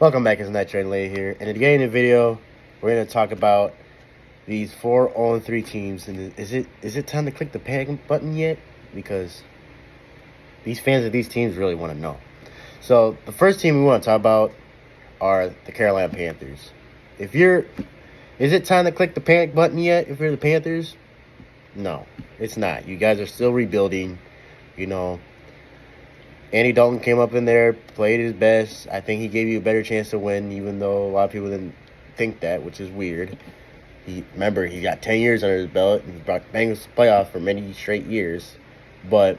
Welcome back, it's Night Train Lay here. And at the beginning of the video, we're going to talk about these 4 0-3 teams. And is it time to click the panic button yet? Because these fans of these teams really want to know. So the first team we want to talk about are the Carolina Panthers. Is it time to click the panic button yet if you're the Panthers? No, it's not. You guys are still rebuilding, Andy Dalton came up in there, played his best. I think he gave you a better chance to win, even though a lot of people didn't think that, which is weird. Remember, he got 10 years under his belt, and he brought the Bengals to playoffs for many straight years. But,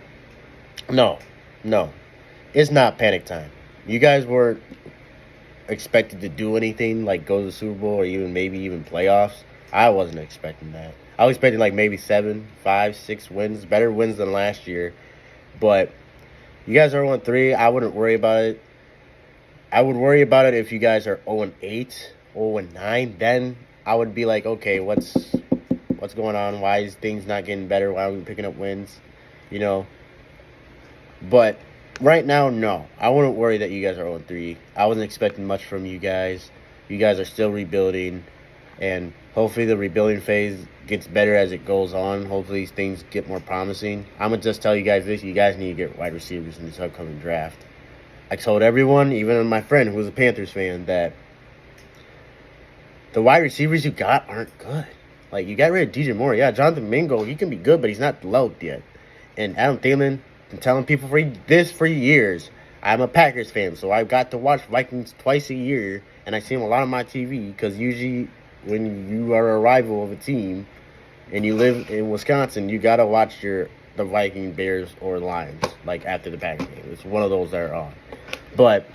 no, it's not panic time. You guys weren't expected to do anything, like go to the Super Bowl or maybe even playoffs. I wasn't expecting that. I was expecting maybe 7, 5, 6 wins, better wins than last year. But you guys are 0-3. I wouldn't worry about it. I would worry about it if you guys are 0-8, 0-9. Then I would be like, okay, what's going on? Why is things not getting better? Why are we picking up wins? But right now, no. I wouldn't worry that you guys are 0-3. I wasn't expecting much from you guys. You guys are still rebuilding. And hopefully the rebuilding phase gets better as it goes on. Hopefully things get more promising. I'm going to just tell you guys this. You guys need to get wide receivers in this upcoming draft. I told everyone, even my friend who was a Panthers fan, that the wide receivers you got aren't good. You got rid of DJ Moore. Yeah, Jonathan Mingo, he can be good, but he's not developed yet. And Adam Thielen, I'm telling people for years. I'm a Packers fan, so I've got to watch Vikings twice a year, and I see them a lot on my TV because usually when you are a rival of a team and you live in Wisconsin, you got to watch the Viking, Bears, or Lions, after the Packers game. It's one of those that are on. But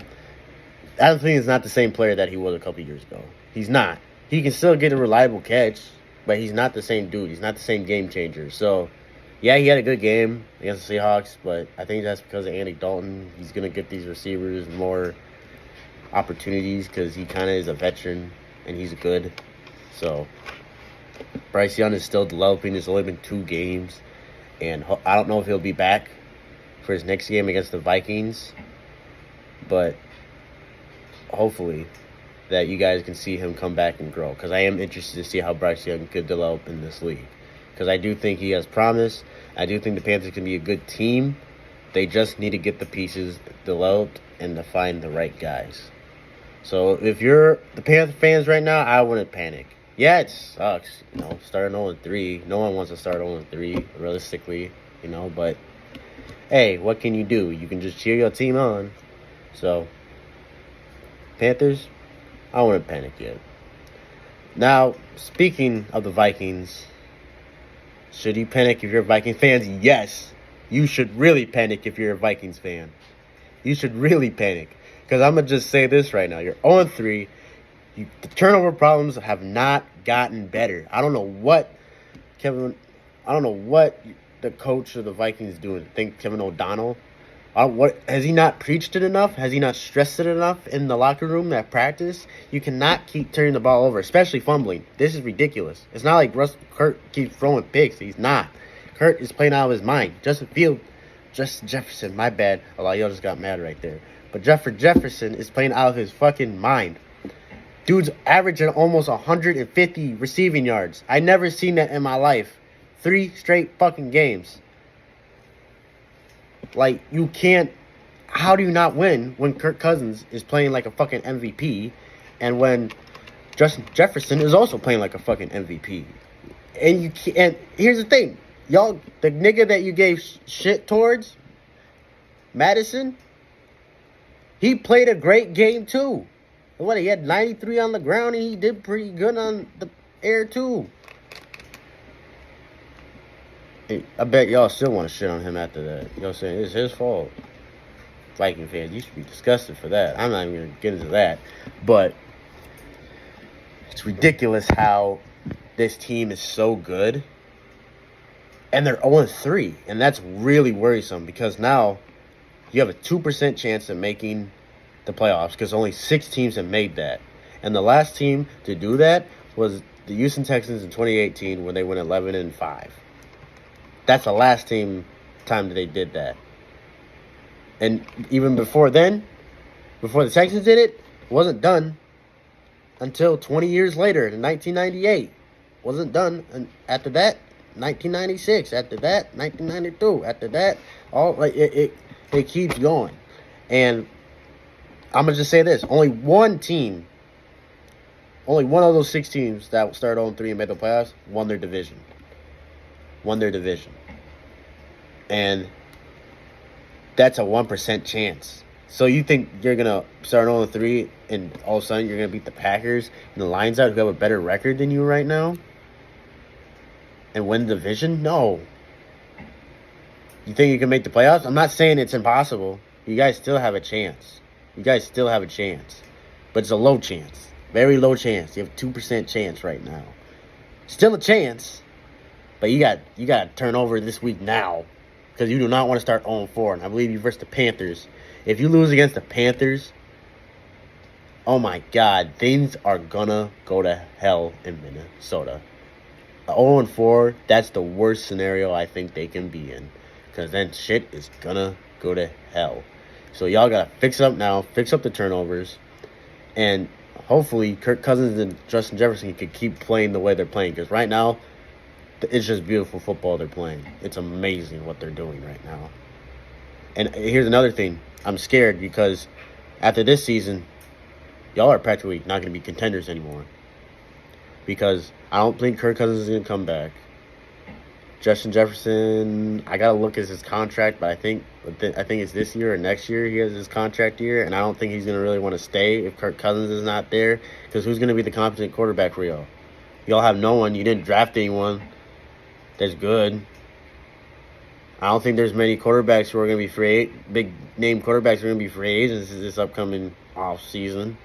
Adam Thielen is not the same player that he was a couple years ago. He's not. He can still get a reliable catch, but he's not the same dude. He's not the same game changer. So, yeah, he had a good game against the Seahawks, but I think that's because of Andy Dalton. He's going to get these receivers more opportunities because he kind of is a veteran and he's good. So, Bryce Young is still developing. There's only been 2 games. And I don't know if he'll be back for his next game against the Vikings. But hopefully that you guys can see him come back and grow. Because I am interested to see how Bryce Young could develop in this league. Because I do think he has promise. I do think the Panthers can be a good team. They just need to get the pieces developed and to find the right guys. So if you're the Panther fans right now, I wouldn't panic. Yeah, it sucks, starting 0-3. No one wants to start 0-3, realistically, but hey, what can you do? You can just cheer your team on. So, Panthers, I wouldn't panic yet. Now, speaking of the Vikings, should you panic if you're Vikings fans? Yes, you should really panic if you're a Vikings fan. You should really panic. Because I'm going to just say this right now. You're 0-3. The turnover problems have not gotten better. I don't know what the coach of the Vikings is doing. I think Kevin O'Donnell. Has he not preached it enough? Has he not stressed it enough in the locker room at practice? You cannot keep turning the ball over, especially fumbling. This is ridiculous. It's not like Kurt keeps throwing picks. He's not. Kurt is playing out of his mind. Justin Jefferson, my bad. A lot of y'all just got mad right there. But Jefferson is playing out of his fucking mind. Dude's averaging almost 150 receiving yards. I never seen that in my life. 3 straight fucking games. You can't... How do you not win when Kirk Cousins is playing like a fucking MVP and when Justin Jefferson is also playing like a fucking MVP? And here's the thing. Y'all, the nigga that you gave shit towards, Madison, he played a great game too. He had 93 on the ground, and he did pretty good on the air, too. Hey, I bet y'all still want to shit on him after that. You know what I'm saying? It's his fault. Viking fans, you should be disgusted for that. I'm not even going to get into that. But it's ridiculous how this team is so good, and they're 0-3. And that's really worrisome because now you have a 2% chance of making the playoffs because only 6 teams have made that. And the last team to do that was the Houston Texans in 2018 when they went 11-5. That's the last time that they did that. And even before then, before the Texans did it, Wasn't done until 20 years later in 1998. Wasn't done. And after that, 1996. After that, 1992. After that, all like it keeps going. And I'm gonna just say this: only one of those 6 teams that started 0-3 and made the playoffs won their division. And that's a 1% chance. So you think you're gonna start 0-3 and all of a sudden you're gonna beat the Packers and the Lions out who have a better record than you right now and win the division? No. You think you can make the playoffs? I'm not saying it's impossible. You guys still have a chance. But it's a low chance. Very low chance. You have a 2% chance right now. Still a chance. But you got to turn over this week now. Because you do not want to start 0-4. And I believe you versus the Panthers. If you lose against the Panthers, oh my God, things are gonna go to hell in Minnesota. 0-4, that's the worst scenario I think they can be in. Because then shit is gonna go to hell. So y'all gotta fix up now, fix up the turnovers, and hopefully Kirk Cousins and Justin Jefferson can keep playing the way they're playing. Because right now, it's just beautiful football they're playing. It's amazing what they're doing right now. And here's another thing. I'm scared because after this season, y'all are practically not going to be contenders anymore. Because I don't think Kirk Cousins is going to come back. Justin Jefferson, I got to look at his contract, but I think it's this year or next year he has his contract year, and I don't think he's going to really want to stay if Kirk Cousins is not there. Because who's going to be the competent quarterback for y'all? Y'all have no one. You didn't draft anyone that's good. I don't think there's many quarterbacks who are going to be big name quarterbacks who are going to be free agents this upcoming off season.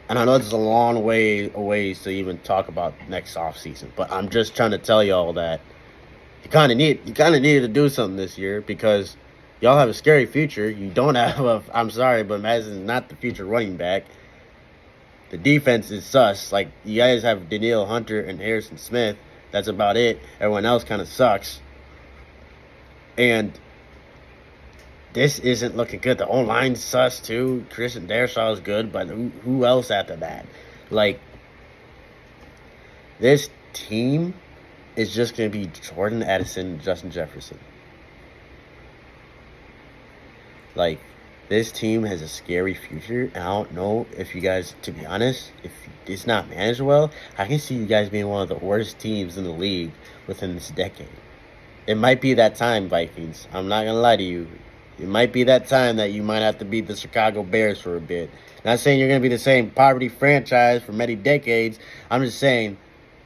And I know it's a long way away to even talk about next off season, but I'm just trying to tell y'all that you kind of needed to do something this year because y'all have a scary future. You don't have I'm sorry, but Madison's not the future running back. The defense is sus. Like, you guys have Danielle Hunter and Harrison Smith. That's about it. Everyone else kind of sucks. And this isn't looking good. The O-line's sus, too. Christian Darrisaw is good, but who else after that? Like, this team is just going to be Jordan Addison and Justin Jefferson. Like, this team has a scary future, and I don't know if you guys, to be honest, if it's not managed well, I can see you guys being one of the worst teams in the league within this decade. It might be that time, Vikings. I'm not going to lie to you. It might be that time that you might have to beat the Chicago Bears for a bit. Not saying you're going to be the same poverty franchise for many decades. I'm just saying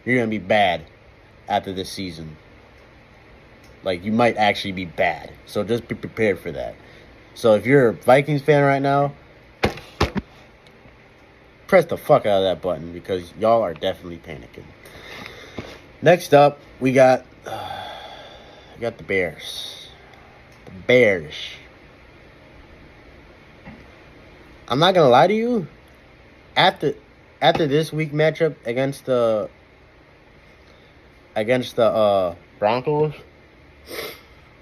you're going to be bad after this season. Like, you might actually be bad. So just be prepared for that. So if you're a Vikings fan right now, press the fuck out of that button because y'all are definitely panicking. Next up, we got the Bears. The Bears. I'm not gonna lie to you. After this week matchup against the Broncos,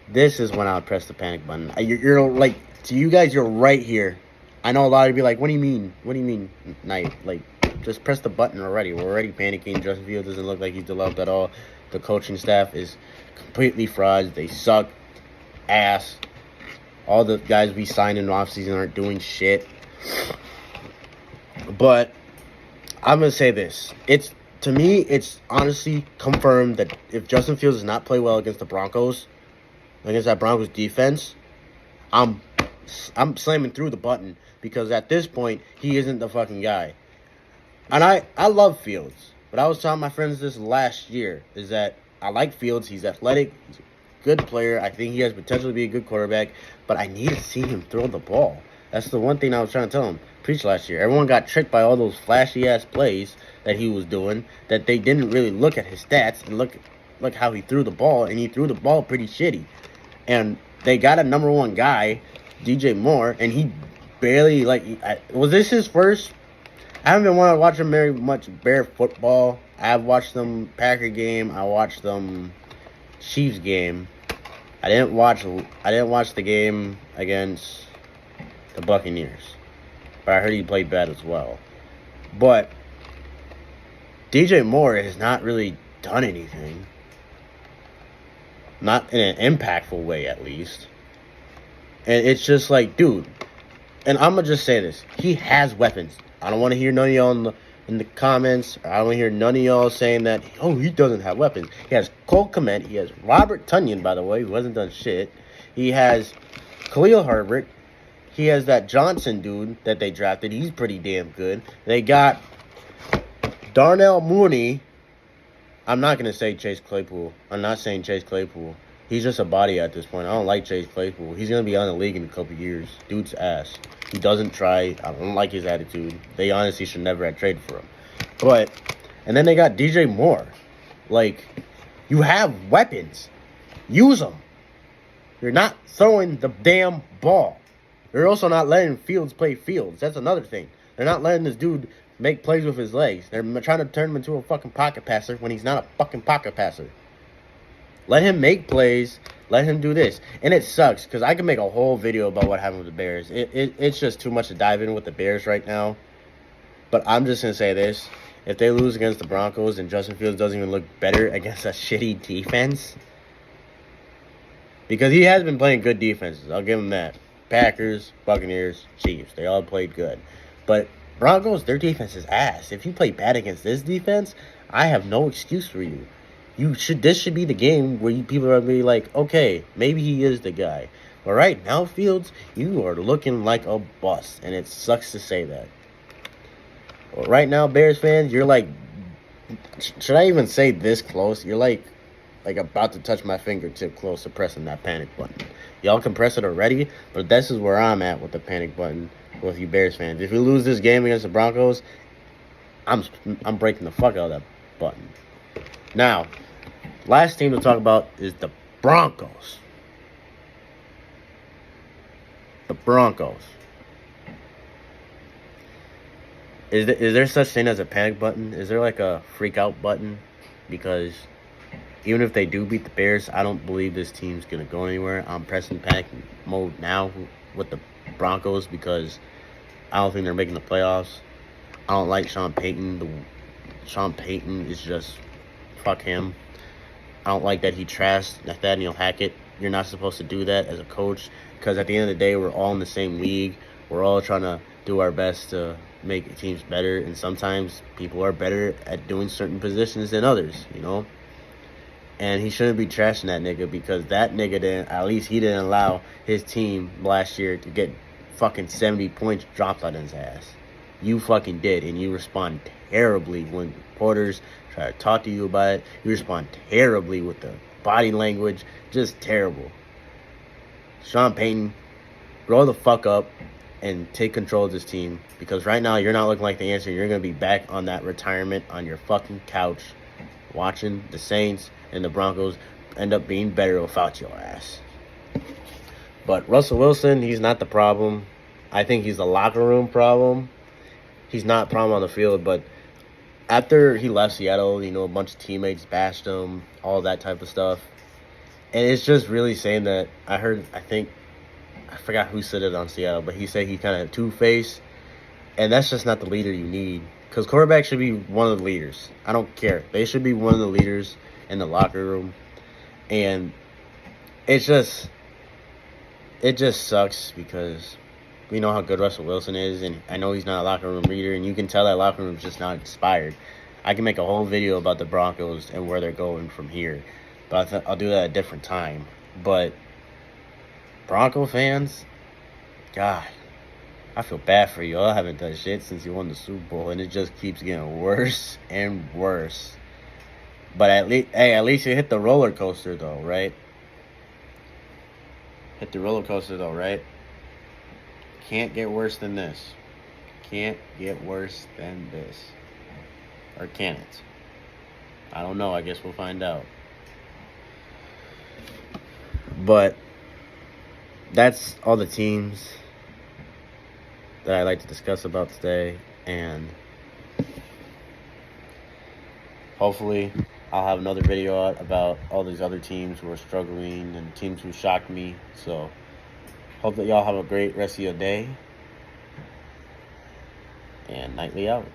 this is when I would press the panic button. You're like, to you guys, you're right here. I know a lot of you be like, what do you mean? What do you mean, Knight? Like, just press the button already. We're already panicking. Justin Fields doesn't look like he's developed at all. The coaching staff is completely frauds. They suck ass. All the guys we signed in the offseason aren't doing shit. But I'm going to say this. To me, it's honestly confirmed that if Justin Fields does not play well against the Broncos, against that Broncos defense, I'm slamming through the button because at this point, he isn't the fucking guy. And I love Fields. But I was telling my friends this last year, is that I like Fields. He's athletic. He's a good player. I think he has potential to be a good quarterback. But I need to see him throw the ball. That's the one thing I was trying to tell him. Preach last year. Everyone got tricked by all those flashy-ass plays that he was doing, that they didn't really look at his stats and look how he threw the ball. And he threw the ball pretty shitty. And they got a number one guy, DJ Moore, and he barely, was this his first? I haven't been wanting to watch him very much Bear football. I've watched them Packer game. I watched them Chiefs game. I didn't watch the game against the Buccaneers. but I heard he played bad as well. But DJ Moore has not really done anything. Not in an impactful way, at least. And it's just like, dude, and I'm going to just say this. He has weapons. I don't want to hear none of y'all in the comments. I don't want to hear none of y'all saying that, oh, he doesn't have weapons. He has Cole Kmet. He has Robert Tonyan, by the way, who hasn't done shit. He has Khalil Herbert. He has that Johnson dude that they drafted. He's pretty damn good. They got Darnell Mooney. I'm not going to say Chase Claypool. I'm not saying Chase Claypool. He's just a body at this point. I don't like Chase Claypool. He's going to be on the league in a couple years. Dude's ass. He doesn't try. I don't like his attitude. They honestly should never have traded for him. And then they got DJ Moore. Like, you have weapons. Use them. You're not throwing the damn ball. They're also not letting Fields play Fields. That's another thing. They're not letting this dude make plays with his legs. They're trying to turn him into a fucking pocket passer when he's not a fucking pocket passer. Let him make plays. Let him do this. And it sucks because I can make a whole video about what happened with the Bears. It's just too much to dive in with the Bears right now. But I'm just going to say this. If they lose against the Broncos and Justin Fields doesn't even look better against a shitty defense, because he has been playing good defenses. I'll give him that. Packers, Buccaneers, Chiefs. They all played good. But Broncos, their defense is ass. If you play bad against this defense, I have no excuse for you. This should be the game where people are going to be like, okay, maybe he is the guy. But right now, Fields, you are looking like a bust. And it sucks to say that. Well, right now, Bears fans, you're like, should I even say this close? You're like about to touch my fingertip close to pressing that panic button. Y'all can press it already, but this is where I'm at with the panic button with you Bears fans. If we lose this game against the Broncos, I'm breaking the fuck out of that button. Now, last team to talk about is the Broncos. The Broncos. Is there such thing as a panic button? Is there like a freak out button? Because even if they do beat the Bears, I don't believe this team's going to go anywhere. I'm pressing panic mode now with the Broncos because I don't think they're making the playoffs. I don't like Sean Payton. Sean Payton is just, fuck him. I don't like that he trashed Nathaniel Hackett. You're not supposed to do that as a coach because at the end of the day, we're all in the same league. We're all trying to do our best to make teams better, and sometimes people are better at doing certain positions than others, you know? And he shouldn't be trashing that nigga because that nigga didn't allow his team last year to get fucking 70 points dropped on his ass. You fucking did, and you respond terribly when reporters try to talk to you about it. You respond terribly with the body language. Just terrible. Sean Payton, grow the fuck up and take control of this team because right now you're not looking like the answer. You're going to be back on that retirement on your fucking couch watching the Saints and the Broncos end up being better without your ass. But Russell Wilson, he's not the problem. I think he's the locker room problem. He's not a problem on the field, but after he left Seattle, a bunch of teammates bashed him, all that type of stuff. And it's just really saying that I forgot who said it on Seattle, but he said he kind of two-faced, and that's just not the leader you need. Because quarterback should be one of the leaders. I don't care. They should be one of the leaders in the locker room. And it just sucks because we know how good Russell Wilson is, and I know he's not a locker room leader, and you can tell that locker room is just not inspired. I can make a whole video about the Broncos and where they're going from here, but I'll do that at a different time. But Bronco fans, God, I feel bad for you. I haven't done shit since you won the Super Bowl, and it just keeps getting worse and worse. But at least you hit the roller coaster, though, right? Hit the roller coaster, though, right? Can't get worse than this. Can't get worse than this. Or can it? I don't know. I guess we'll find out. But that's all the teams that I like to discuss about today, and hopefully I'll have another video out about all these other teams who are struggling and teams who shocked me. So hope that y'all have a great rest of your day, And Nightly out.